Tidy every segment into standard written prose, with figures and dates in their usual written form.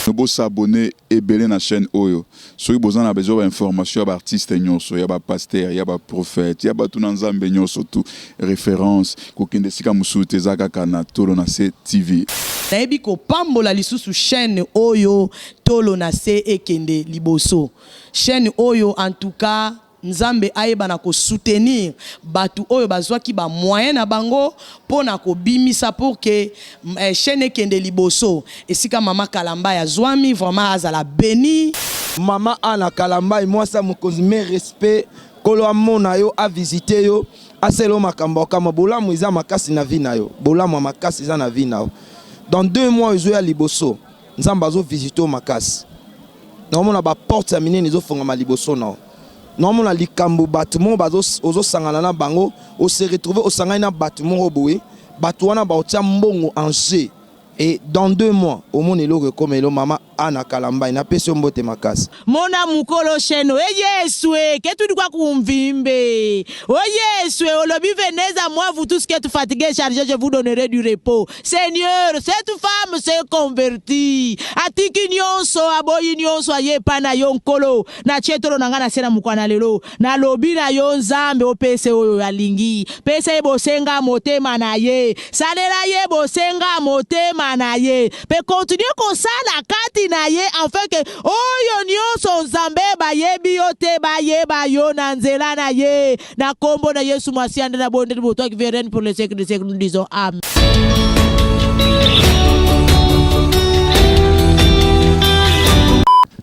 Vous s'abonner et belé na chaîne Oyo. Si vous avez besoin d'informations sur artistes, il y a pasteur, il y a prophète, il y a tout nzambe surtout référence kokende sika musute zaka kana tolo na se TV. Nayebi ko pambola lisusu chaîne Oyo tolo na se ekende liboso. Chaîne Oyo en tout cas Nzambe ayeba na ko soutenir batu oyo bazwaki ba moyen na bango pona ko bimisa pour que chaîne kende liboso esika mama Kalamba ya zwami vraiment azala béni mama ana Kalamba moi ça mokonzi me respect kolo amona yo a visiter yo aselo makambo kama bolamu iza makasi na vie na yo bolamu makasi iza na vie na yo dans 2 mois yo ya liboso Nzamba zo visiter makasi na mona ba porte ya minene zo fonga ma liboso na normalement les likambo bâtiment ozo sangana na bango o se retrouver au sangana na bâtiment oboé batouana ba otia mbongo en jeu et dans 2 mois au monde le comme le mama ana Kalamba ina pesi mbote makasi mona mukolo cheno yeswe que tu dois kumvimbe yeswe olobi venez à moi vous tous qui êtes fatigués chargés je vous donnerai du repos Seigneur cette femme s'est convertie atiki nyonso aboyi nyonso aye pana yo nkolo na chetolo nanga na sena mukwana lelo na lobi na yo Nzambe opese oyo alingi pese bosenga motema na ye salela ye bosenga motema na ye pe continue comme ça la kati na ye afin que oyo nyonso Nzambe bayebi yo te bayeba yo na nzela na ye na kombo na Yesu Masiande na bonde de toi qui vienne pour le siècle des siècles nous disons amen.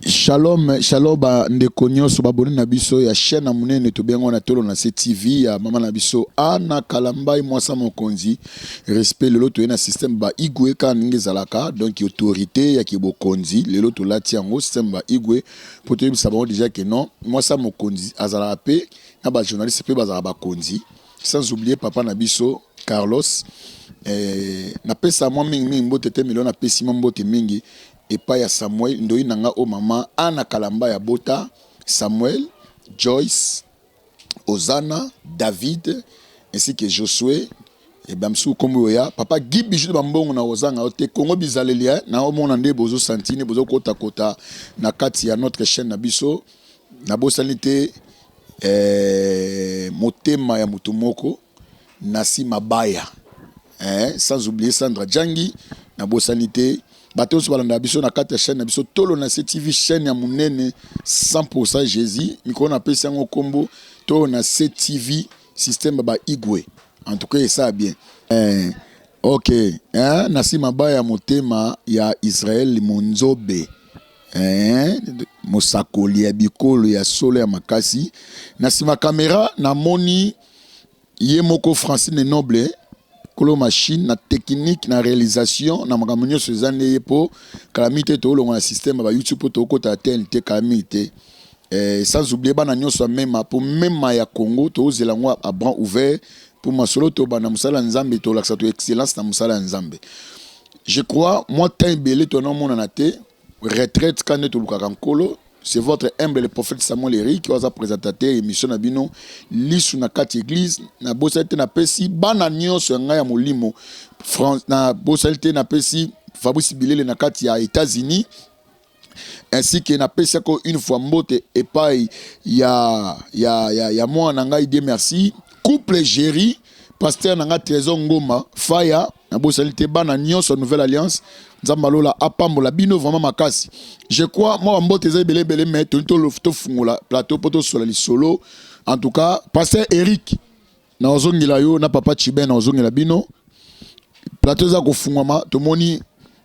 Shalom, shalom ba ndeko nyonso baboni na biso ya chaîne na munene to bengo na tolo na TV ya mama na biso ana Kalamba mwasa mokonzi respect lelo to na système ba igwe ka ngezalaka donc autorité ya kibokonzi lelo to lati yango système ba igwe pour te savoir déjà que non mwasa mokonzi azala pe na ba journaliste pe bazala ba konzi sans oublier papa na biso Carlos na pesa moi mingi mbote te million na pesi mbote mingi et pas ya Samuel ndoi nanga o mama ana Kalamba ya bota Samuel Joyce Ozana David ainsi que Josué et bamsou kombo ya papa gibi juste bambongo na ozanga ote Kongo bizalelia na o mona nde bozo santine bozo kota kota na kati ya notre chaîne na biso na bosanité motema ya mutumoko nasi mabaya sans oublier Sandra Djangi na bosanité bateau sur la biso na kata chaîne na biso tolo na CTV chaîne ya munene 100% Jésus miko na pesa ngo kombo to na CTV système ba igwe en tout cas ça bien OK nasi mabaya motema ya Israël monzobe mosakoli ya bikolo ya solo ya makasi nasi ma caméra na moni yemoko Francine Noble kolo machine na technique na réalisation na magamunyo sezane po calamité to longa système ba YouTube to ko ta TNT calamité sans oublier bana nyonso même pour même ya Congo to zelangwa à bras ouvert pour masolo to bana musala nzambe to laksa to excellence na musala nzambe je crois moi temps belé to non mona na te retraite quand to lukaka nkolo. C'est votre humble prophète Samuel Eric qui was a présentateur émission na bino lisu na kati église na bosalte na pesi bana nyonso nga ya molimo France na bosalte na pesi Fabrice Bilele na kati ya États-Unis ainsi que na pesi ko une fois mbote et pas ya moi na ngai de merci couple Géry pasteur na nga Trésor Ngoma Faya na bosalte bana nyonso Nouvelle Alliance Nzambalola apambola bino vraiment makasi. Je crois moi mbote za belé mais to fungola plateau poto sola li solo. En tout cas, pasteur Eric na ozongila yo na papa Chiben na ozongila bino. Plateau za ko fungama to moni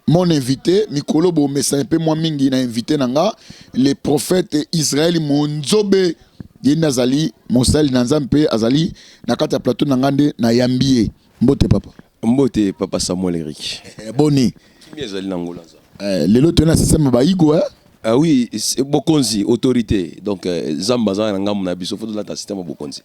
mon invité Mikolo bo message pe moi mingi na invité nanga le prophète Israël Monzobe Dinazali Mosali Nanzampe Azali na kata plateau nangande na Yambie. Mbote papa Samuel Eric. Boni. Lelo tena système ba igo ah oui bokonzi autorité donc zambaza na ngamu na biso foto la système bokonzi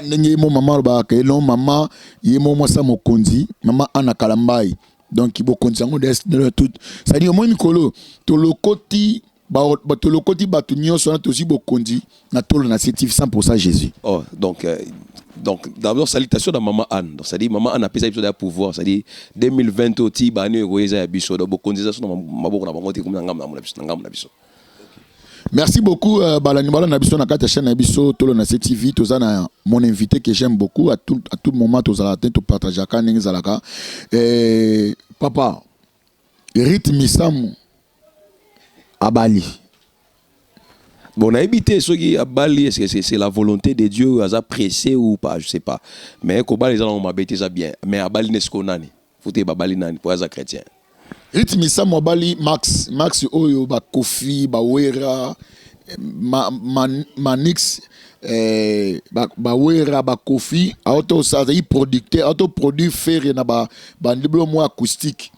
ndenge mo mama ba ke non mama yemo mwasa mokonzi mama ana Kalamba donc bokonzi ngo des tout ça dit au moins Mikolo to lokoti batolokoti bato nyonso na tozi bokondi na tolo na CTV 100% Jésus. Oh, donc d'abord salutation à maman Anne. Donc ça dit maman Anne a pris ça pouvoir, ça dit 2020 oti ba ni egoeza ya biso donc bokondisa na maboko na bango te comme ngam na biso. Merci beaucoup balani bala na biso na kata chaîne na biso tolo na CTV tozana mon invité que j'aime beaucoup à tout moment tozala atteint to partager ka ningi zalaka papa rythme samu abali. Bon, on a évité ce qui a bali, est-ce que c'est la volonté de Dieu, à pressé ou pas, je sais pas. Mais quand les gens ont m'habité ça bien, mais à bali n'est-ce qu'on a ni, faut que bali nani pour les chrétiens. Rythme ça mo bali Max oyo ba Kofi ba Wera Manix ba Wera ba Kofi auto ça y producteur auto produit faire na ba ndiblo mo acoustique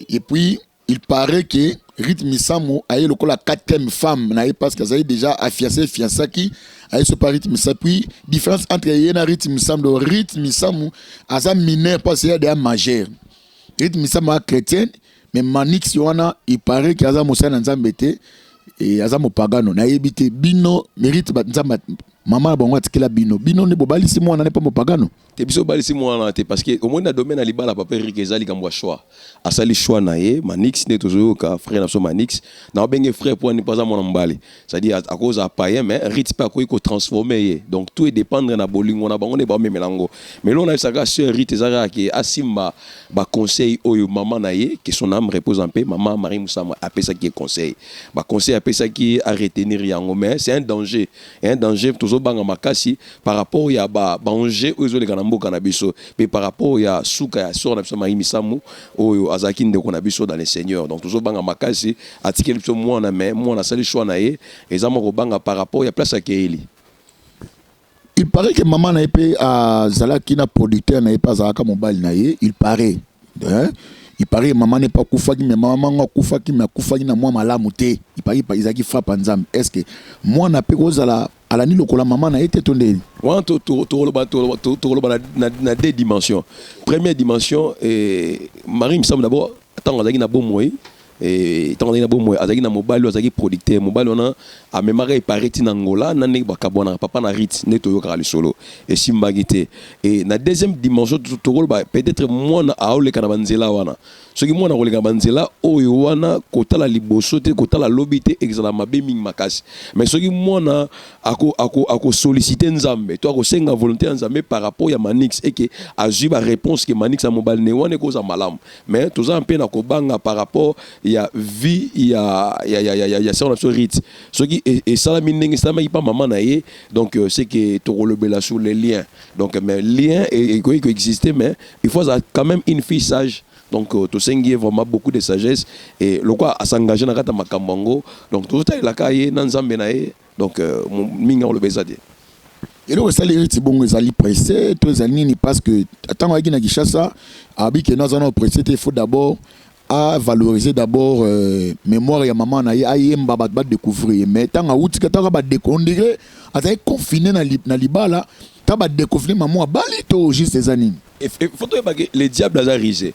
et puis il paraît que Rythme Samo a eu la quatrième femme parce qu'elle a déjà affiancé qui a eu ce pas Rythme Samo. Puis différence entre Yéna Rythme Samo, Rythme Samo a ça mineur parce qu'il y a des majeurs. Rythme Samo est chrétien, mais Manix Yoana il paraît qu'il y a ça Moussa Nzambete et a ça Mopagano. Na yebite bino mérite Nzamba. Maman bon watikela bino ne bobali si moi na pas Mopagano. Te biso bali si moi na te parce que au moins na domaine ali bala papa Eric ezali kamwa choix. Asali choix na ye Manix ne toujours ka frère na so Manix na benge frère pour ne pas mon mbali. C'est-à-dire à cause à païen mais rythme pas ko transformer donc tout est dépendre na bolingo na bango ne ba memelango. Mais là on a ça ga sœur Rite Zara qui asimba ba conseil oyo maman na ye que son âme repose en paix maman Marie Moussa appelle ça qui est conseil. Ba conseil appelle ça qui à retenir yango mais c'est un danger toujours banga makasi par rapport ya ba danger oyo les mboka na biso mais par rapport ya suka ya sort na biso Marie Misamu oyo azaki ndeko na biso dans les seigneurs donc toujours banga makasi atikeli biso mwana mais mwana sali choix na ye ezama ko banga par rapport ya place akeli. Il paraît que maman na épée à Zalaki na producteur na pas Zalaka mobile na ye il paraît maman n'est pas koufaki mais maman nga koufaki mais koufaki na moi malamu te il paraît pas Isaki frappe nzam est-ce que moi na pe kozala ala ni lokola maman na été tondeli wa to na deux dimensions. Première dimension Marie Misamu d'abord attends azaki na bomoi et tant na bomoi azaki na mobile azaki producteur mobile on a mémoire pareti na Angola na ne bakabona papa na rit ne to yoka solo et simbagité et na deuxième dimension peut-être moi na aole kana banzela wana ce qui moi na koleka banzela oyo wana kotala liboso te kotala lobité exala mabe ming makasi mais ce qui moi na ako solliciter nzambe to ako senga volonté nzambe par rapport ya Manix et que azu ba réponse que Manix a mobile ne wana ko za malam mais to za mpe na ko banga par rapport ya vie ya ça on a rit ce qui et ça la mine ça ma pas maman na ye donc c'est que to relebela sur les liens donc mais lien et quoi exister mais il faut quand même une fille sage. Donc to sengi vraiment beaucoup de sagesse et le quoi à s'engager dans kata makambango donc tout ça il a caillé dans nzambe na ye donc minga le bezade et donc ça les riti bongo ezali pressé to ezali ni parce que tant que na Kinshasa abi que nous allons pressé il faut d'abord à valoriser d'abord mémoire ya maman na ye ayemba ba découvrir mais tant a outi kata ba découvrir azali confiné na libala ta ba découvrir maman bali to juste ces années et faut que les diables azarisé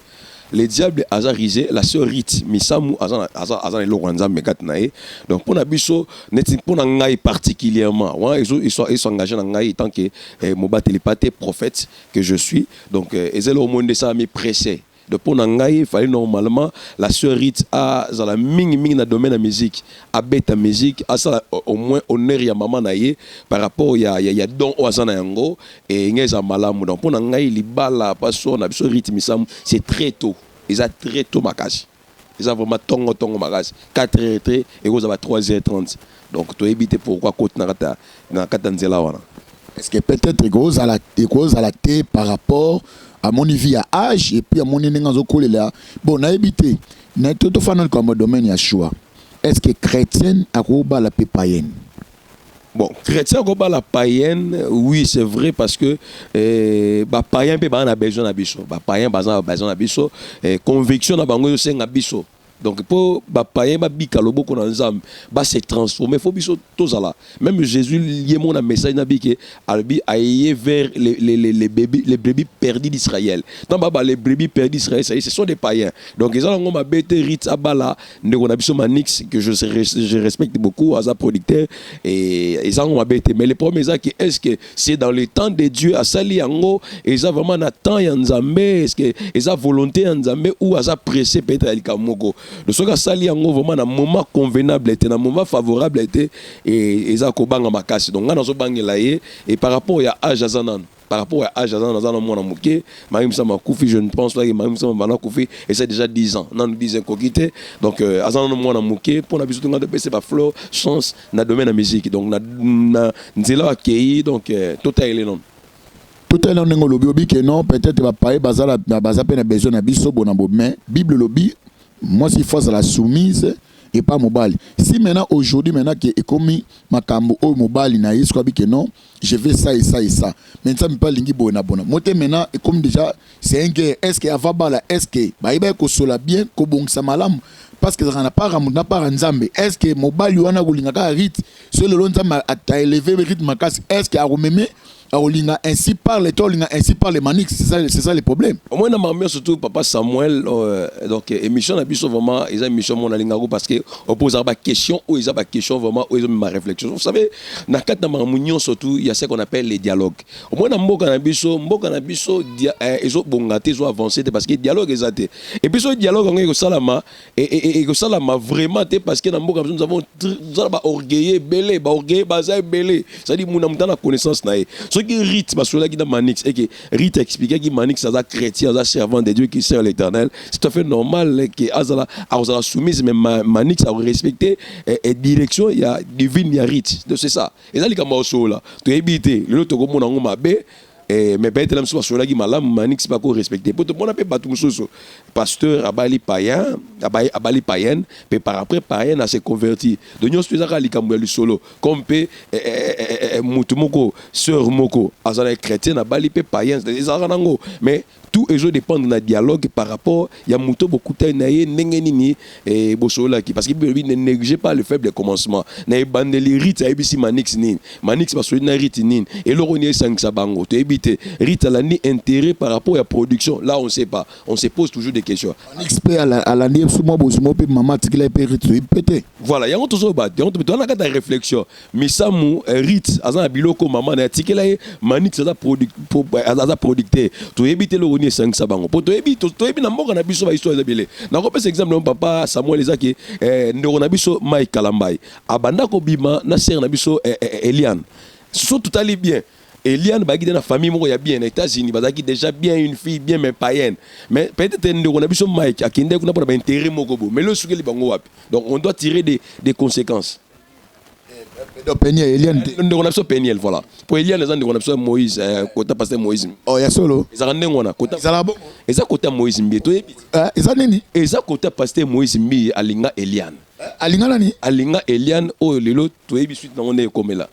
les diables azarisé la sœur Rite Misamu azan le rwanda mekatnae donc pour nabiso neti pour ngai particulièrement ils sont engagés dans ngai tant que mobateli paté prophète que je suis donc ezelo au monde ça me pressé de pour ngai il fallait normalement la sœur Rite a la ming na domaine de musique a beta musique a ça au moins honneur ya maman na ye par rapport ya don ozana yango et ngeza malamu donc pour ngai libala paso na sœur Rite Misamu c'est très tôt ils a très tôt makasi ils a vraiment tongo makasi 4h et vous avez 3h30 donc tu éviter pourquoi côte na kata nzela wana est-ce que peut-être cause à la té par rapport à mon niveau à âge et puis à mon niveau là bon na éviter na tout fanal comme domaine ya choix est-ce que chrétienne a roba la païenne. Bon, chrétien comme la païenne, oui, c'est vrai parce que païen peut pas besoin d'abisso, païen besoin d'abisso, conviction na bango c'est d'abisso. Donc pour païen ba bika loboko na nzambe ba se transformer faut biso tozala. Même Jésus lié mon message na bike albi aillé vers les brebis perdus d'Israël. Donc baba les brebis perdus d'Israël ça ce sont des païens. Donc ils ont ma bête rit abala ndeko na biso manix que je respecte beaucoup as un producteur et ils ont ma bête mais le problème est-ce que c'est dans le temps de Dieu à sali yango et ça vraiment na temps ya nzambe est-ce que ils a volonté ya nzambe ou à pressé peut-être alikamoko. Le soka sali yango vraiment na moment convenable était na moment favorable était et ça ko banga makasi donc ngana so bangela ye et par rapport à âge azanan par rapport à âge azanan azana mona muke Marim Sama Koufi je ne pense pas que Marim Sama Bana Koufi et c'est déjà 10 ans non 10 ans kokité donc azana mona muke pour na biso ngada pese ba flow chance na domaine de musique donc na nzela akei donc total ele non tout à l'heure lobby que non peut-être va pas bazala baza pe na besoin na biso bona bo mais Bible lobby moi si force à la soumise et pas mobile. Si maintenant aujourd'hui maintenant que ekomi makambo o mobile na yesu kwa que non, je vais ça et ça et ça. Maintenant me pas lingi bona bona. Moté maintenant et comme déjà c'est un guerre est-ce que avabala est-ce que ba iba ko sola bien ko bongisa malamu parce que ça n'a pas nzambe. Est-ce que mobile wana kulinga ka rit sur le long nzambe a élevé le rythme makasi est-ce que a rememé ainsi par les tolinga ainsi par les manix c'est ça le problème au moins na ma surtout papa Samuel donc émission na biso vraiment ils émission mon alingago parce que on pose ba question ou ils a ba question vraiment ou ils ont ma réflexion vous savez na kat na mamunion surtout il y a ce qu'on appelle les dialogues au moins na mboka na biso ils ont bongaté ils ont avancé parce que dialogue exacté et puis ce dialogue on est salama et que salama vraiment parce que na mboka nous avons ba orgueillé belé ba orgueillé bazai belé ça dit mon amtana connaissance na ce qui rite parce que là qui dans Manix et que rite expliquait que Manix c'est un chrétien un servant de Dieu qui sert l'Éternel c'est tout à fait normal que azala soumise mais Manix a respecté et direction il y a divine il y a rite donc c'est ça et là les camarades sont là tu éviter le to comme on a bé mais peut-être même soit sur la guimala Manix pas qu'on respecter pour tout le monde peut pas tout musoso pasteur abali païen abali païen mais par après païen a se converti donc nous faisons ali kamwelu solo comme pe mutumoko sœur moko azala chrétien abali pe païen mais tout les gens dépendent d'un dialogue par rapport il y a muto beaucoup de naïe nengeni et bosola qui parce qu'il ne néglige pas le faible commencement naïe bandeli rite aïe bisi Manix parce que na rite nin et le ronier 5 sabango tu éviter rite à l'année intérêt par rapport à la production là on sait pas on se pose toujours des questions Manix à l'année sous moi bosimo pe maman tikila pe rite pété voilà il y a toujours bat on a quand réflexion mais ça mou rite azan biloko maman na tikila Manix za producteur tu éviter le 5 sabango pour to ebi na mboka na biso ba histoire za belé na ko pesa exemple mon papa Samuel ezaki ndeko na biso Mike Kalambai abanda ko bima na sœur na biso Eliane sont tout allé bien Eliane ba guide na famille moko ya bien aux États-Unis bazaki déjà bien une fille bien mais païenne mais peut-être ndeko na biso Mike akinde kuna pour ba intérêt moko bo mais le sukeli bango wapi donc on doit tirer des conséquences. Eliane ndeko na biso Peniel voilà pour Eliane les ndeko na biso Moïse kota pasteur Moïse oh ya solo ezaka ndengona kota ezala bon eza kota Moïse mbi to yebi eza nini eza kota pasteur Moïse mbi alinga Eliane alinga nani alinga Eliane oyo lelo to yebi suite nango ne komela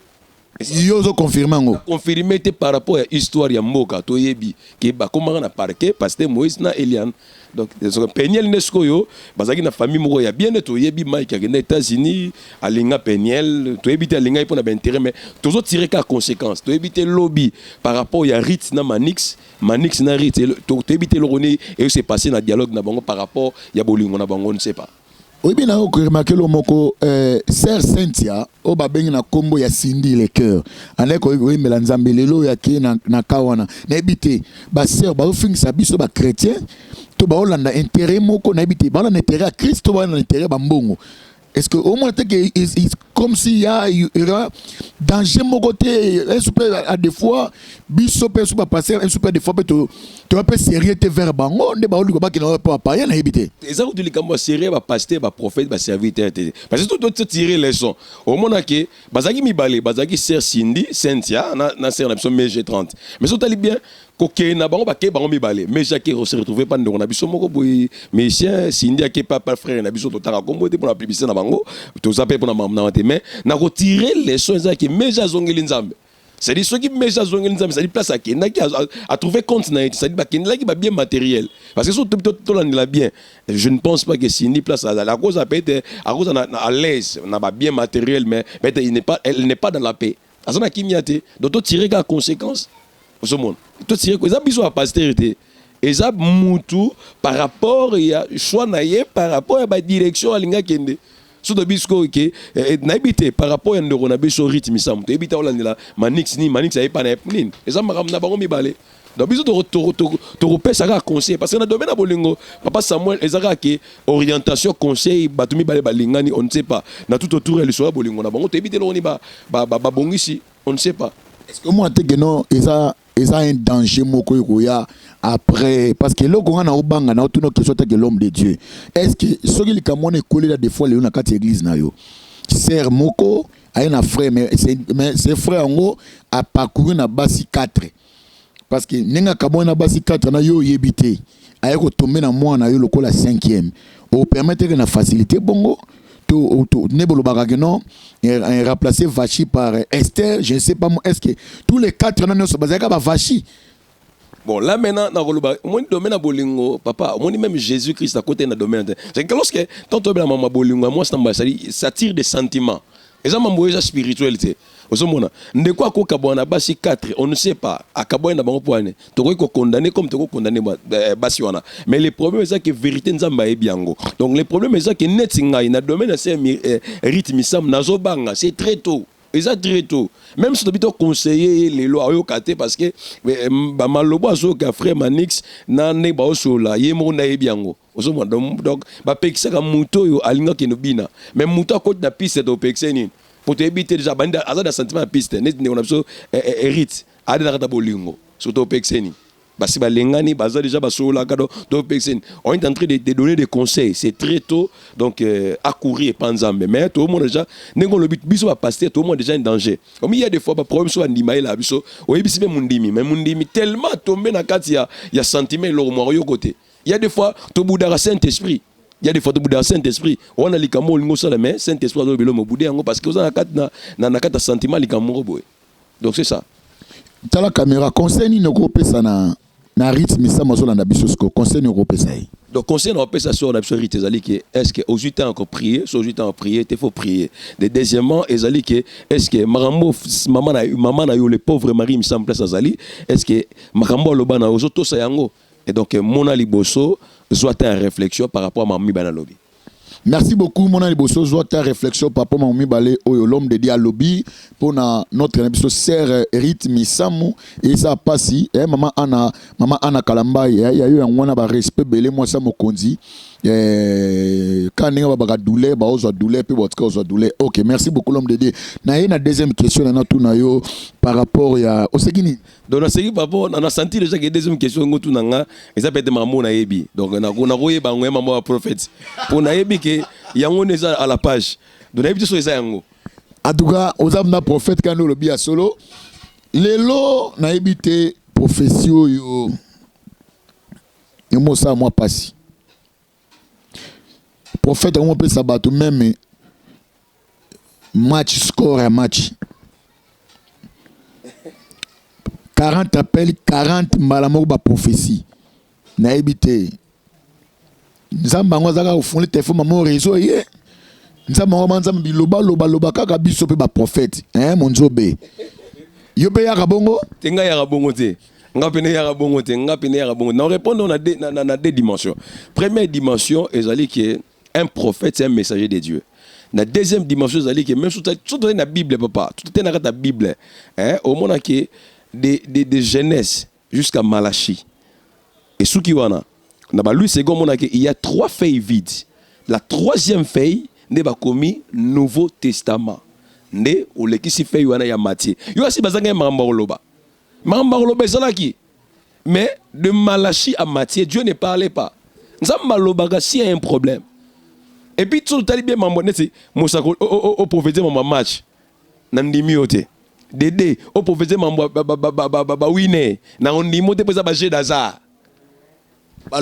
yo zo confirmer ngo confirmer par rapport à histoire ya mboka to yebi ke ba komanga na parquet pasteur Moïse na Eliane donc Peniel Nesco yo bazaki na famille moko ya bien to yebi Mike ya na États-Unis alinga Peniel to yebi te alinga pour na ben intérêt mais toujours tirer ka conséquence to yebi te lobby par rapport ya Rit na Manix na Rit to yebi te le roni et c'est passé na dialogue na bango par rapport ya bolingo na bango on ne sait pas. Oui, bien, on a remarqué le mot Sœur Cynthia, au babeng na combo ya Cindy le cœur. En est oui, mais l'ensemble lelo ya ki na kawana. N'habite, ba sœur, ba fin sa biso ba chrétien, to ba olanda intérêt moko n'habite, ba olanda intérêt à Christ, to ba olanda intérêt ba mbongo. Est-ce que au moins comme s'il y aura danger mon côté un super à des fois biso peut super passer un super des fois peut tu vas pas sérieux te vers bango ne ba oluko ba ki na pas rien habiter ezako tu likamba sérieux ba pasteur ba prophète ba serviteur parce que tout tirer les sons au moment que bazaki mibale bazaki sœur Cindy Cynthia na sœur na biso MG30 mais so tali bien koké na bango ba ke bango mibale mais Jacques se retrouver pas ndongo na biso moko boy mais Cindy a ke papa frère na biso to taka kombo te pour la publicité na bango to zape pour na maman mais na ko tirer les sons ezaki mais jazongeli nzambe C'est-à-dire ceux qui mettent ça sur une place à Kenda qui a trouvé compte, c'est-à-dire qui va bien matériel. Parce que si tout le monde bien, je ne pense pas que si une place à la cause peut être à l'aise, on a bien matériel, mais elle n'est pas dans la paix. À ce moment-là, donc tu tires les conséquences. Au monde, tu tires les conséquences à postérité. Et ça, moutou par rapport à choix par rapport à la direction à l'inga Kende. So de bisco que n'habite par rapport à ndoro na biso rythme sam to ebita olandela manix ay pas na nin et ça mara na bango mibale donc biso to repesa ka conseil parce que na domaine na bolingo papa Samuel ezaka ke orientation conseil batumi bale balingani on ne sait pas na tout autour le soir bolingo na bango to ebite lo ni ba bongisi on ne sait pas est-ce que moi te que non eza un danger moko ya après parce que là on a obanga na tout notre que l'homme de Dieu est-ce que ce qui kamone collé là des fois les na kati église na yo sœur moko a un frère mais c'est frère en gros a parcouru na basi 4 parce que nenga kamone na basi 4 na yo yebité a ko tomber na moi na yo lokola 5e au permettre que na facilité bongo to nebolo bagageno remplacé Vachi par Esther, je ne sais pas moi est-ce que tous les 4 ans sont basés à Vachi. Bon là maintenant dans le domaine à bolingo papa on dit même Jésus-Christ à côté dans domaine c'est que lorsque tant que maman bolingo moi ça tire des sentiments et ça m'a spiritualité osomona ndeko akoka bwana basi 4 on ne sait pas akabwa na bango poane toko ko condamner comme toko condamner basi wana mais le problème c'est que vérité nzamba ebiango donc le problème c'est que netinga ina domaine c'est rythme sam nazo banga c'est très tôt et ça très tôt même si tu dois conseiller les lois au kate parce que ba malobo azo ka frère Manix na ne ba osola yemo na ebiango osomona donc ba pekisa ka muto yo alinga kenobina même muto akoti na piste to pekisa ni pour te éviter déjà banda azada sentiment piste net on a besoin hérite ada ta bolingo surtout pexeni basi balengani baza déjà basola kado to pexeni on est en train de donner des conseils c'est très tôt donc à courir et panzambe mais tout le monde déjà nengo le biso va passer tout le monde déjà en danger comme il y a des fois pas problème soit ndima ila biso o yebisi me mundimi mais mundimi tellement tombé na kati ya sentiment lo mo yo côté il y a des fois to boudara Saint-Esprit. Il y a des fois de Saint-Esprit. On a les camo lingo ça mais Saint-Esprit doit le boudé parce que vous avez na kata sentiment les camo boy. Donc c'est ça. Dans la caméra conseil ni ngoko pesa na rythme ça mazo na biso sko conseil ni ngoko pesa. Donc conseil na pesa sur na biso rythme ezali que est-ce que aux 8 ans encore prier, sur 8 ans prier, il faut prier. De deuxièmement ezali que est-ce que marambo maman na yo le pauvre Marie me semble place azali, est-ce que marambo loba na ozo to sa yango et donc mona liboso soit ta réflexion par rapport à Mamie Banalobi. Merci beaucoup, mon ami Bosso. Soit ta réflexion par rapport à Mamie Balé, l'homme de Dialobi, pour notre émission sœur rythme Samu, et ça passe. Maman Anna Kalamba, il y a eu un respect, belé, moi ça me conduit. Quand on a douleur, on a douleur, puis on a douleur. Ok, merci beaucoup, l'homme de Dieu. Na deuxième question, par rapport à Osegini. Donc, on a senti déjà que la deuxième question, et ça peut être maman naebi. Donc, on a maman prophète. Pour naebi que yango neza à la page. Donc, naebi so eza yango. En tout cas, aux âmes d'un prophète quand nous le bien solo, les lots naebi te profession yo. Et moi ça moi passe. Prophète on peut sabato même match score à match. 40 appels, 40 malamoko ba prophétie. Na ebité. Nzamba ngozaka au fond le téléphone maman réseau yé. Nzamba ngozaka biloba kaka biso pe ba prophète. Hein mon nzobe. Yo pe ya kabongo? Tenga ya kabongo te. Ngapene ya kabongo te, ngapene ya kabongo. Nous répondons à deux dimensions. Première dimension, ezali que un prophète c'est un messager de Dieu. La deuxième dimension, c'est que même tout dans la Bible, papa, tout est dans la Bible. Hein, au moment que de Genèse jusqu'à Malachi. Et ce qui wana, il y a 3 feuilles vides. La 3e feuille n'est pas commis Nouveau Testament. Ne ou le qui si feuille wana ya Matthieu. Yo asi bazanga mambaroloba. Mambaroloba zalaki. Mais de Malachi à Matthieu, Dieu ne parlait pas. Nzambaloba s'il y a un problème. Et puis tout le bien mamboné c'est Moussako au prophétie mon match. Nandimi ote. Dédé au prophétie mambo ba winé. Na ondimo te pesa ba jeu d'hasard. Ba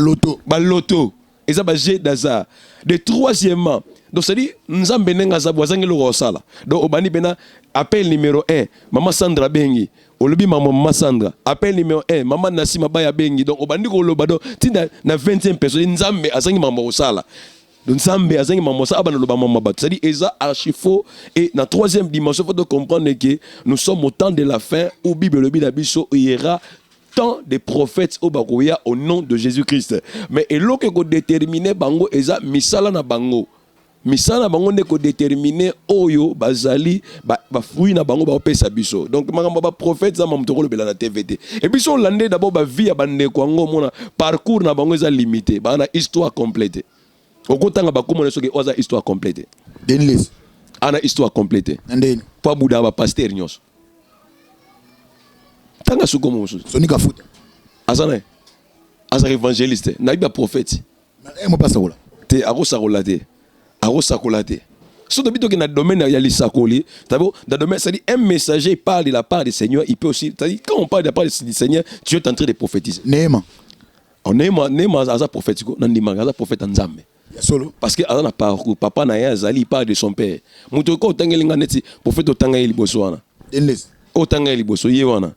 loto. Et ça ba jeu d'hasard. De troisièmement, Donc ça dit nzambe nenga za bwazangi lo sala. Donc obani bena appel numéro 1 maman Sandra bengi. Olobi maman Sandra appel numéro 1 maman Nasima Baya bengi. Donc obandi ko loba do tinda na 20e personne nzambe azangi maman sala. Donc nzambe azangi maman sala abana loba maman bat. Ça dit eza archi faux et na troisième dimension faut de comprendre que nous sommes au temps de la fin où Bible lobi na biso il y aura tant de prophètes au bakoya au nom de Jésus-Christ. Mais eloko ko déterminer bango eza misala na bango. Misala bango ne ko déterminer oyo bazali ba fruit na bango ba pesa biso. Donc makambo ba prophète za mamtoko le bela na TVT. Et puis on landé d'abord ba vie ya bande ko ngo mona parcours na bango eza limité. Ba na histoire complète. Okotanga ba komona soki oza histoire complète. Denlis. Ana histoire complète. Ndeni. Pa buda ba pasteur nyos. Tanga suko mosu. Sonika foot. Azana. Asa évangéliste. Na ba prophète. Mo pasa kola. Te arosa kolate. Arosakolate. Sur le domaine dans le domaine il y a les sakoli. Dans le domaine, c'est-à-dire un messager parle de la part du Seigneur, il peut aussi, c'est-à-dire quand on parle de la part du Seigneur, tu es en train de prophétiser. Néma. Néma aza prophète, nandima aza prophète nzambe. Solo. Parce que azana parcours, papa na ya azali parle de son père. Muto ko tangelinga neti prophète otanga eli boswana. Denlis. Otanga eli boso yewana.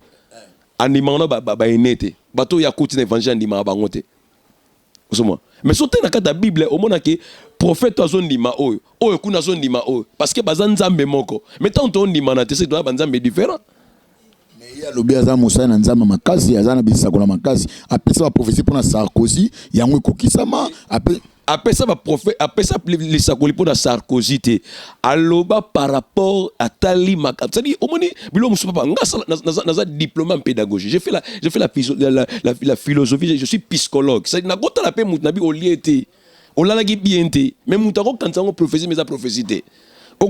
Andima na ba enete. Bato ya kuti na évangile andima bangote. Mais surtout dans la Bible, au moment que prophète azondima oyo, oyo kuna azondima oyo, parce que bazan nzambe moko. Mais tant on ndima na tese doit banzambe différent. Mais il y a lobi aza musa na nzamba makasi, azana bisako na makasi. Après ça va prophétie pour na Sarkozy, yango kokisama, après ça va prophète, après ça les sakoli pour na Sarkozy té. Aloba par rapport à tali mak. C'est-à-dire au moment bilo musu papa nga diplôme en pédagogie. J'ai fait la philosophie, je suis psychologue. C'est na gota la pe mutna bi oliete. Olala ki biente. Mais mutako kantango prophétie mais ça prophétie té. Au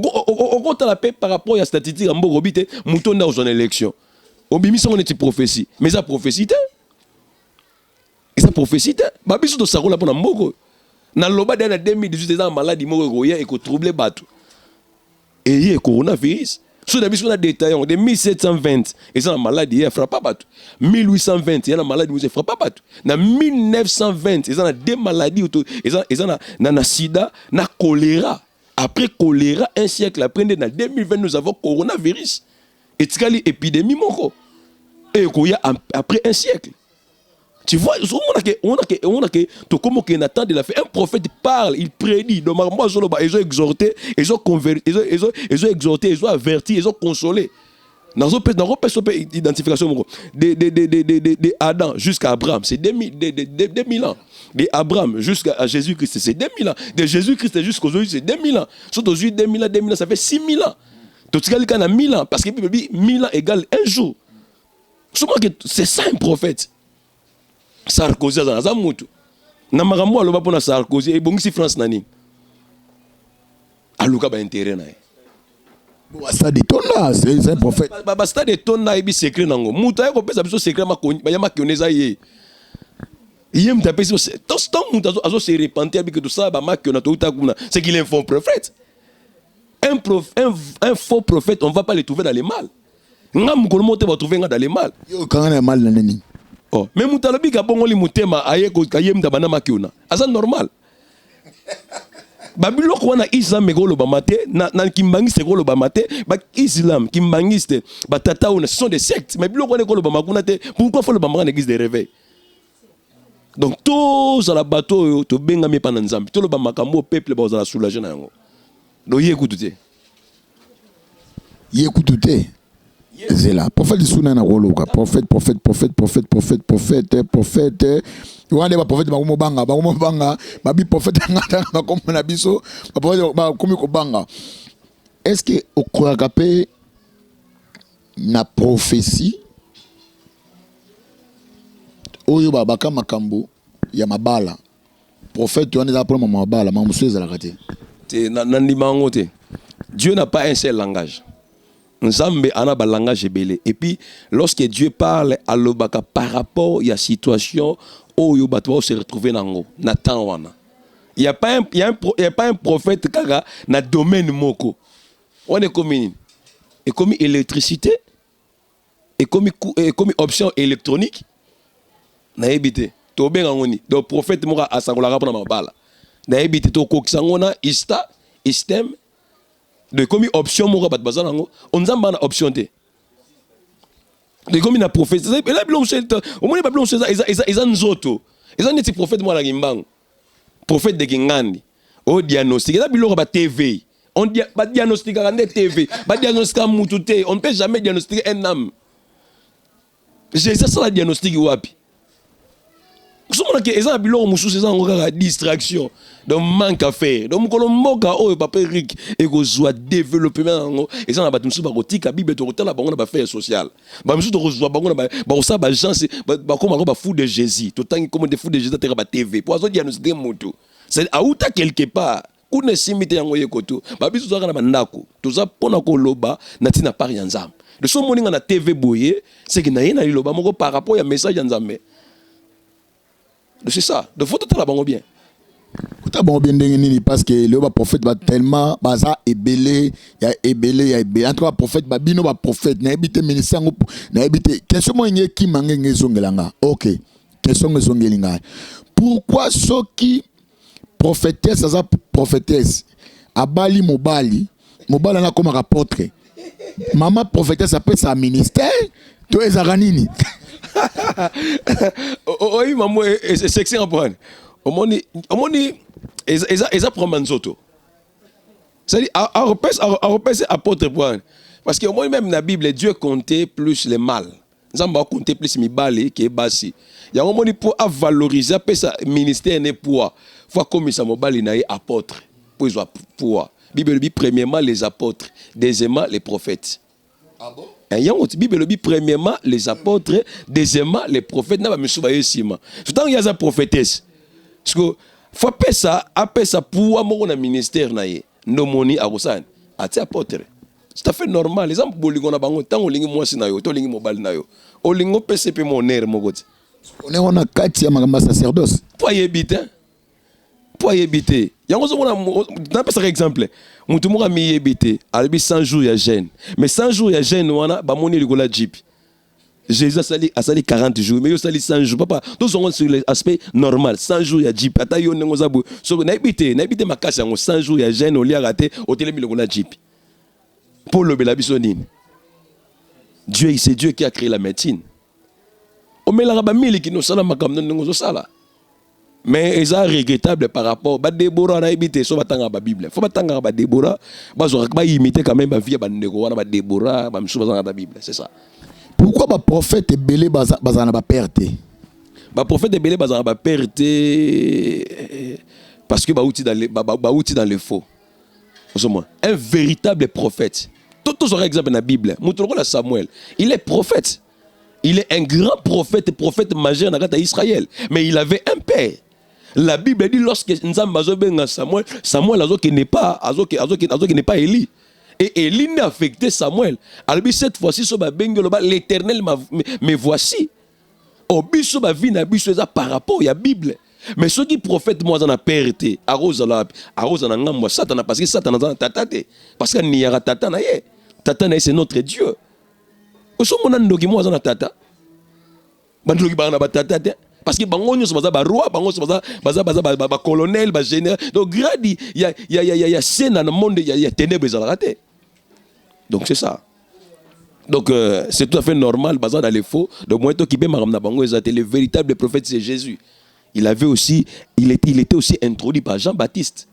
gota la pe par rapport à statistique en borobité, mutonda aux élection. Obimi son on était prophétie. Mais ça prophétie té. Et ça prophétie té. Ba biso to sakola pona mboko. Dans le bas de 2018, les maladies et qui troublent bateau. Et il y a coronavirus. Sur la mission détaillée, de 1720, ils ont la maladie, ils ne frappent pas bateau. 1820, ils ont la maladie, ils ne frappent pas bateau. Dans 1920, ils ont deux maladies, ils ont la sida, la choléra. Après choléra, un siècle après, dans 2020, nous avons coronavirus. Et tu as l'épidémie, et après un siècle. Tu vois, on a que tout comme on attend de la fin. Un prophète parle, il prédit. Donc moi, ils ont exhorté, ils ont converti, ils ont exhorté, ils ont averti, ils ont consolé. Dans une identification de Adam jusqu'à Abraham, c'est 2000 ans. De Abraham jusqu'à Jésus-Christ, c'est 2000 ans. De Jésus-Christ jusqu'aujourd'hui, c'est 2000 ans. Surtout aujourd'hui, 2000 ans, ça fait 6000 ans. Donc tu as 1000 ans, parce que 1000 ans égale un jour. C'est ça un prophète. Sarkozy aza mutu na makambo aloba pona Sarkozy ebongisi France nani aluka ba intérêt na bon stade tonda c'est un prophète ba stade tonda ebi secret nango mutu ayako pesa biso secret makoni ba yama kioneza ye yem ta pesa tant mutu azo se repentir avec tout ça ba makiona to utakuna c'est qu'il est un faux prophète un faux prophète on va pas le trouver dans les mal ngam ko mote va trouver dans les mal yo kanga mal na nini. Oh, mais mutalobi ka bongoli mutema aye ko kayem da bana makiona. Asa normal. Babilo ko na Islam megolo ba mate na kimbangiste ko lo ba mate ba Islam kimbangiste ba tata ce sont des sectes mais bilo ko ne ko lo ba makuna te pourquoi faut le ba en église de réveil. Donc tous à la bateau to benga me pana nzambi to lo ba makambo peuple ba za soulager na yango. Donc yekutu te. C'est là. Prophète Souna na roloka. Prophète. Wande ba prophète ba banga. Ba bi prophète ngata ba comme na biso. Ba prophète ba komi ko banga. Est-ce que au croakapé na prophétie oyo ba baka makambo ya mabala. Prophète tu en est pour mabala, mamusu za la kate. Te nandima ngote. Dieu n'a pas un seul langage. Nzambe ana ba langage belé et puis lorsque Dieu parle à l'obaka par rapport à la situation où yo bato se retrouver nango na temps wana il y a pas un prophète kaka na domaine moko on est comme et comme électricité et comme option électronique na ebité to benga ngoni donc prophète moka asakola rapona mabala na ebité to kokisa ngona ista système de comme option moko bat bazana ngo onzamba na option te de comme na prophète et là bilon chelta au moins ba bilon chelta eza nzoto eza neti prophète moi la ngimbango prophète de Kingandi au diagnostic là bilon ba TV on ba diagnostic à TV ba diagnostic mutu te on ne peut jamais diagnostiquer un âme j'ai ça la diagnostic wapi kusomona ke eza biloko mususu eza ngokaka distraction donc manque à faire donc mokolo mboka oyo papa Eric ekozwa développement yango eza na bato mususu bakotika bible tokotala bango na baffaire sociale bamususu tokozwa bango na bakosala bagence bakoma ko bafu de Jésus totangi comme des fous de Jésus ateka ba TV po azo diagnostiquer moto c'est auta quelque part kuna simite yango yekoto babiso zaka na bandako toza pona ko loba na tina par ya nzambe de so moninga na TV boye c'est que na yena liloba moko par rapport ya message ya nzambe. C'est ça. De faut tout la bango bien. Tout bon bien nini parce que le prophète va tellement baza ebelé ya ebelé entre prophète babino ba prophète na ebité ministère na ebité question mo ngé ki mangé zongelanga. OK. Question ngezongelinga. Pourquoi ceux qui prophétesse ça prophétesse abali mobali na comme apôtre. Maman prophétesse appelle ça ministère to ezaka nini? Oui, maman, c'est sexy en point. Omoni, eza prendre nzoto. C'est-à-dire, à repasser apôtre point. Parce que au moins même dans la Bible, Dieu comptait plus les mal. Nzamba comptait plus mi balé qui est bassi. Il y a un moment pour valoriser ça ministère n'est pour faut comme ça mobali na apôtre pour ils pouvoir. Bible dit premièrement les apôtres, deuxièmement les prophètes. Ah bon? Il y a une Bible dit premièrement les apôtres, deuxièmement les prophètes. N'a pas mis sur Yesima. Surtout il y a des prophétesses. Parce que faut appeler ça pour avoir un ministère naie. Nomoni arosan. Ati apôtre. C'est à fait normal. Les gens bolingo na bango tant olingi moi sinayo, to lingi mobile nayo. Olingo PCP mon air mogoti. On a 4 ya magamba sacerdoce. Pour y habiter. Pour y habiter. Yango zomona na par exemple. Mutu moko mi yebite albi 100 jours ya jeûne mais 100 jours ya jeûne wana ba moni ligola jeep Jésus a sali 40 jours mais yo sali 100 jours papa tous sont sur l'aspect normal 100 jours ya jeep ata yo nengo zabu so na ebite makasi yango 100 jours ya jeûne oli raté au telemi ligola jeep pour le biso nini Dieu c'est Dieu qui a créé la médecine o melanga ba mili ki no sala makamno nengo zo sala. Mais ils sont regrettables par rapport à Déborah na ibité so batanga ba Bible. Faut batanga ba Déborah, ba imiter quand même ba vie ba ndeko ba Déborah, ba msu bazanga ba Bible, c'est ça. Pourquoi ba prophète belé bazana ba perte? Ba prophète belé bazana ba perte parce que ba outil dans le faux. Un véritable prophète. Tous aurait exemple dans la Bible. Moutouro la Samuel, il est prophète. Il est un grand prophète majeur dans Israël, mais il avait un père. La Bible dit lorsque Nzamba benga Samuel qui n'est pas Élie. Et Élie n'a affecté Samuel. Alors cette fois-ci l'Éternel me voici. Obiso ba vie na biso eza par rapport à la Bible. Mais ceux qui prophètent moi en a perté arose na ngamba Satan parce que Satan na tatate parce que ni yara tata na ye. Tata na c'est notre Dieu. Oso mona ndoki moi en tata. Bandoki ba na tata te. Parce que bango nyos baza ba roi, bango baza colonel, ba général. Donc gradi il y a scène dans le monde, il y a ténèbres à la rater. Donc c'est ça. Donc c'est tout à fait normal baza dans les faux. Donc moi to ki be maramna bango ezate le véritable prophète c'est Jésus. Il était aussi introduit par Jean-Baptiste.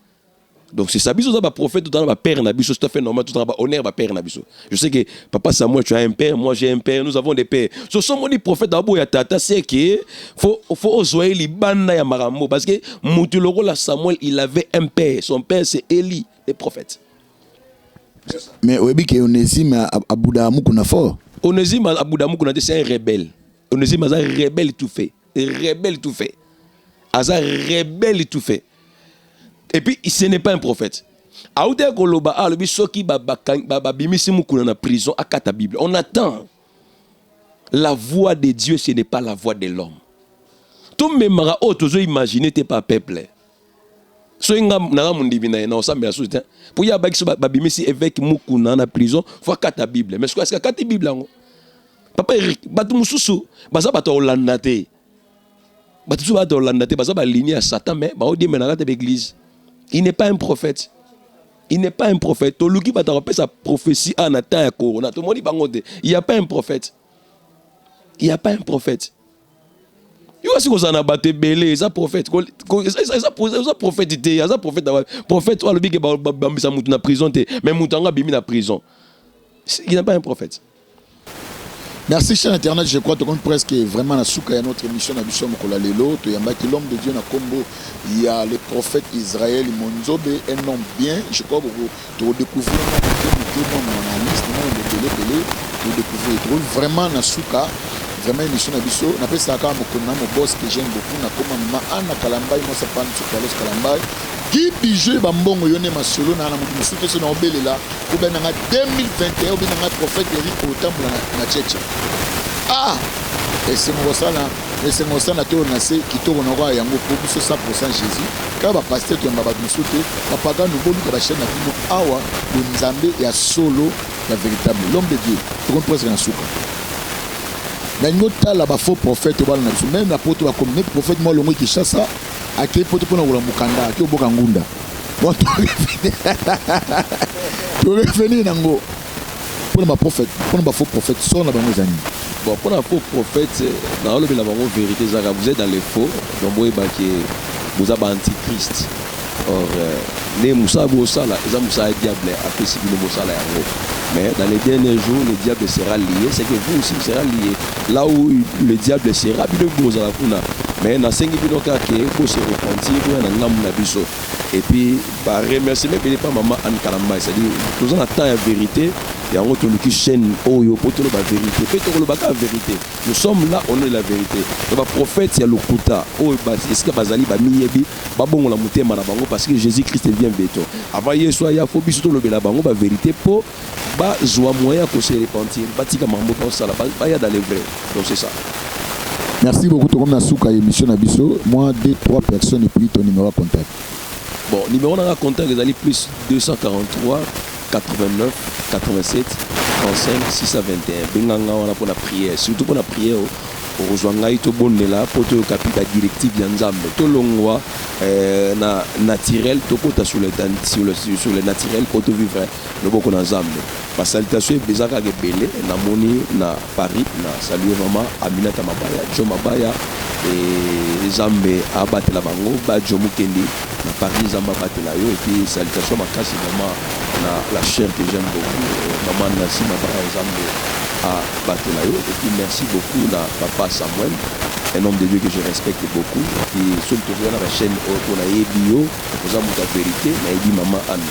Donc c'est ça biso za ba prophète tout dans ba père na biso, c'est tout à fait normal tout dans ba honneur ba père na biso. Je sais que papa Samuel tu as un père, moi j'ai un père, nous avons des pères. Ce sont mon prophète d'abo ya tata c'est que faut ozoyer li banda ya marambo parce que mutuloko la Samuel il avait un père, son père c'est Élie, le prophète. Mais oyebi ke Onésime abudamu kuna fort. Onésime abudamu kuna c'est un rebelle. Onésime a rebelle tout fait. Rebelle tout fait. Aza rebelle tout fait. Et puis, ce n'est pas un prophète. On attend la voix de Dieu, ce n'est pas la voix de l'homme. Tout le monde a imaginé que pas peuple. So inga na mundibina na osambela soutien. Pour ya ba babimisi évêque mukuna na prison, faut kata Bible. Mais est-ce que kata Bible ngo? Papa Eric, batu mususu, baza bato Hollanda te. Batu bato Hollanda te, baza ba ligne à Satan mais ba odi menaka te l'église. Il n'est pas un prophète. Il n'est pas un prophète. Toluki va te sa prophétie en attend un corona. Tout le monde dit il n'y a pas un prophète. Il n'y a pas un prophète. Il y a aussi qu'on a battu belé, ça prophète. Ça prophète était, ça prophète. Prophète, toi le big bambisa moutou na prison te, mais moutanga bimi na prison. Il n'y a pas un prophète. Merci cher internet, je crois que presque vraiment na souka ya notre émission na biso mokola lelo to yamba ki l'homme de Dieu na Combo, il y a le prophète Israël Monzobe, un homme bien, je crois que tu découvrir mon analyse, tu découvrir vraiment na souka vraiment émission na biso na pesa ka mokona mo boss que j'aime beaucoup na koma ma ana Kalambai mo sa pan sur Carlos Kalambai qui bijou bambongo yone masolo na na mutu suto so na obelela ko ben na 2021 ou bien na prophète Eric Otambola na Tchétché et c'est mon ça na to na se kitoko na kwa yango pour biso 100% Jésus ka ba pasteur to mbaba bisote ba paga no bolu ka ba chaîne na bino awa le nzambe ya solo la véritable l'homme de Dieu to kon presque na souka na nyota la ba faux prophète bala na biso même la poto ba comme prophète mo longo ki chassa akei poto pona wala mukanda akei oboka ngunda bon to revenir nango pona ba prophète pona ba faux prophète son na bango zani bon pour un faux prophète dans le vérité Zara vous êtes dans les faux donc vous avez antichrist or les Moussa Bossala les Moussa diable a fait si le Bossala mais dans les derniers jours le diable sera lié c'est que vous aussi sera lié là où le diable sera bien Bossala kuna mais dans 5 minutes que se repentir pour un homme na biso et puis par remercier mais pas maman Anne Kalambai c'est-à-dire nous on attend la vérité et on retrouve qui chaîne oyo pour la vérité fait le baka vérité nous sommes là on est la vérité le prophète il y a le kuta oyo est-ce que bazali ba miyebi ba bongo la mutema na bango parce que Jésus-Christ vient bientôt avant yeso ya faut biso le bela bango ba vérité pour ba joie moyen ko se repentir batika mambo pour ça là ba ya dans les vrais donc c'est ça. Merci beaucoup to comme na souka émission na biso moi 2-3 personnes et puis ton numéro de contact. Bon numéro na contact ezali plus 243 89 87 35 621 benganga wana pour la prière surtout pour la prière rejoindre to bonela pour to capita directive ya nzambe to longwa na naturel to kota sur le naturel pour to vivre le boko na nzambe ma salutation bezaka ke belé na moni na Paris na saluer maman Aminata Mabaya Jo Mabaya et nzambe abatela bango ba Jo Mukendi na Paris nzambe abatela yo et puis salutation makasi maman na la chair que j'aime beaucoup maman Nassi Mabaya nzambe à Batelayo et puis merci beaucoup à papa Samuel un homme de Dieu que je respecte beaucoup et surtout dans la chaîne pour la bio aux amours de vérité na dit maman Anne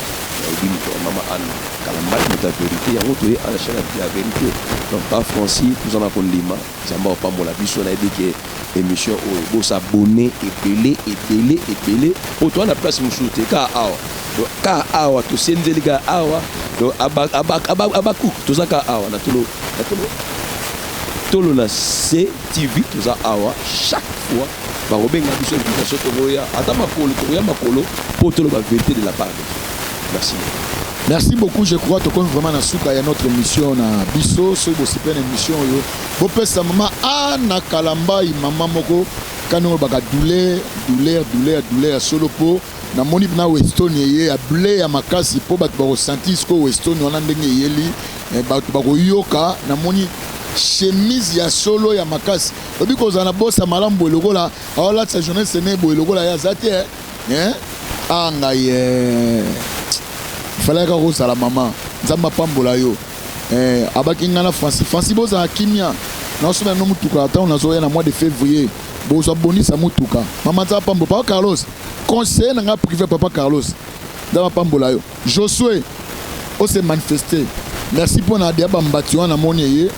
maman Anne Kalambai de vérité y a montré à la chaîne de la vérité donc pas Francis nous en avons lima ça m'a pas mon la biso na dit que émission au s'abonner et belé pour toi la place mouchoute ka awa to senzeli ka awa do abaku to zaka awa na tolo na CTV to za awa chaque fois ba robenga biso invitation to roya ata makolo pour tolo ba vérité de la part. Merci beaucoup, je crois que vraiment na souka ya notre émission na biso so bo sipe na émission yo bo pesa mama Anna Kalambai mama moko kano baka douleur solo po na moni na Weston ye ya blé ya makasi po bat ba ressentir ko Weston wana ndenge yeli ba ko yoka na moni chemise ya solo ya makasi obi ko zana bossa malambo lokola awala sa jeunesse ne bo lokola ya zate anga ye fallait que la maman nzamba pambola yo abaki ngana Francis boza kimia na so na mutuka ata on azoya na mois de février boza bonisa mutuka maman nzamba pambo papa Carlos conseiller na privé papa Carlos nzamba pambola yo Josué on s'est manifesté merci pour na dia bambati wana moni ye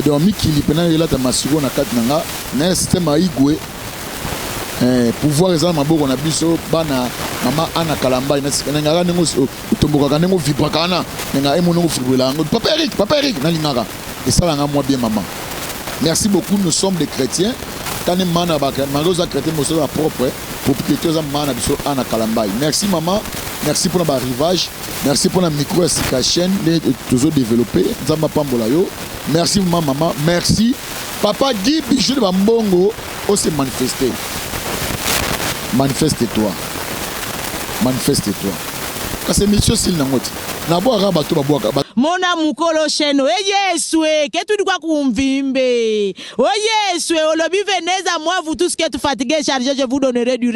donc mikili pena yela ta masiko na kati na système aigwe pouvoir ezala maboko na biso bana mama Anna Kalambai na ngaka nengo utomboka nengo vibraka na nga emonongo fibrela ngo papa Eric na lingaka et ça là moi bien maman merci beaucoup nous sommes des chrétiens tane mana ba maroza chrétien moso la propre propriété za mana biso Anna Kalambai merci maman merci pour le arrivage merci pour la micro sika chaîne les toujours développé nzamba pambola yo merci maman merci papa Guy Bijou de Bambongo on s'est manifesté. Manifeste-toi. kasi émission style nango te nabwaka bato babwaka mona mukolo sheno yeswe ketuli kwa kumvimbe oyeswe olobi venez à moi vous tous qui êtes fatigués chargés je vous donnerai du